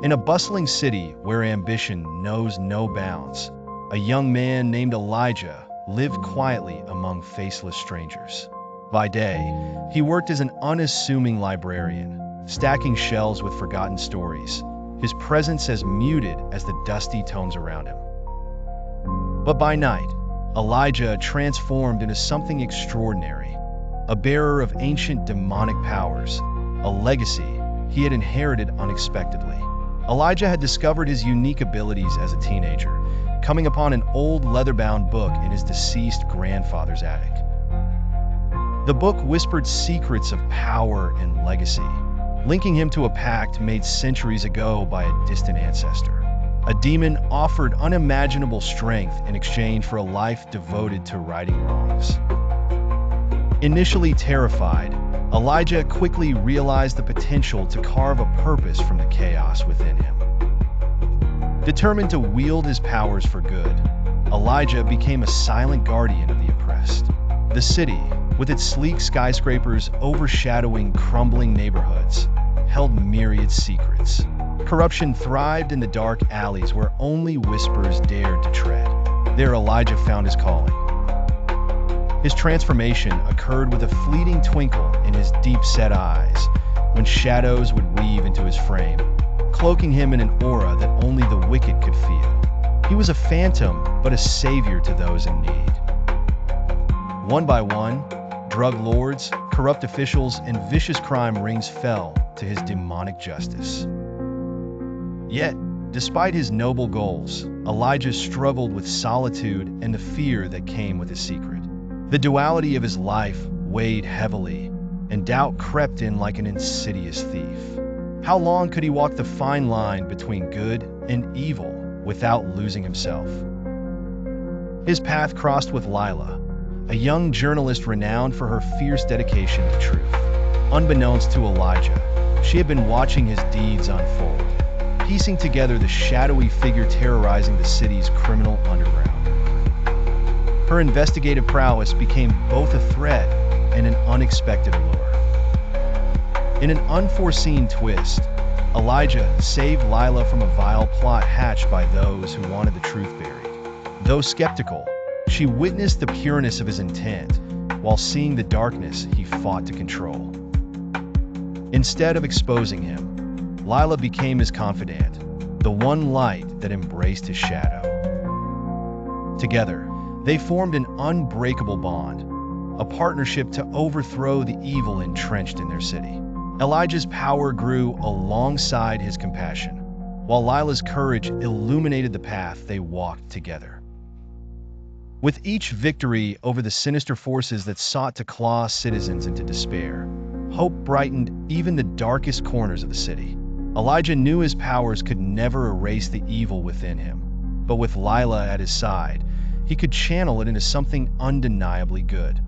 In a bustling city where ambition knows no bounds, a young man named Elijah lived quietly among faceless strangers. By day, he worked as an unassuming librarian, stacking shelves with forgotten stories, his presence as muted as the dusty tones around him. But by night, Elijah transformed into something extraordinary, a bearer of ancient demonic powers, a legacy he had inherited unexpectedly. Elijah had discovered his unique abilities as a teenager, coming upon an old leather-bound book in his deceased grandfather's attic. The book whispered secrets of power and legacy, linking him to a pact made centuries ago by a distant ancestor. A demon offered unimaginable strength in exchange for a life devoted to righting wrongs. Initially terrified, Elijah quickly realized the potential to carve a purpose from the chaos within him. Determined to wield his powers for good, Elijah became a silent guardian of the oppressed. The city, with its sleek skyscrapers overshadowing crumbling neighborhoods, held myriad secrets. Corruption thrived in the dark alleys where only whispers dared to tread. There Elijah found his calling. His transformation occurred with a fleeting twinkle in his deep-set eyes, when shadows would weave into his frame, cloaking him in an aura that only the wicked could feel. He was a phantom, but a savior to those in need. One by one, drug lords, corrupt officials, and vicious crime rings fell to his demonic justice. Yet, despite his noble goals, Elijah struggled with solitude and the fear that came with his secret. The duality of his life weighed heavily, and doubt crept in like an insidious thief. How long could he walk the fine line between good and evil without losing himself? His path crossed with Lila, a young journalist renowned for her fierce dedication to truth. Unbeknownst to Elijah, she had been watching his deeds unfold, piecing together the shadowy figure terrorizing the city's criminal underground. Her investigative prowess became both a threat and an unexpected allure. In an unforeseen twist, Elijah saved Lila from a vile plot hatched by those who wanted the truth buried. Though skeptical, she witnessed the pureness of his intent, while seeing the darkness he fought to control. Instead of exposing him, Lila became his confidant, the one light that embraced his shadow. Together, they formed an unbreakable bond, a partnership to overthrow the evil entrenched in their city. Elijah's power grew alongside his compassion, while Lila's courage illuminated the path they walked together. With each victory over the sinister forces that sought to claw citizens into despair, hope brightened even the darkest corners of the city. Elijah knew his powers could never erase the evil within him, but with Lila at his side, he could channel it into something undeniably good.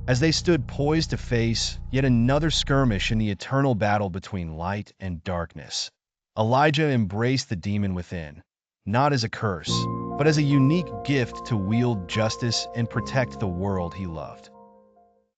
As they stood poised to face yet another skirmish in the eternal battle between light and darkness, Elijah embraced the demon within, not as a curse, but as a unique gift to wield justice and protect the world he loved.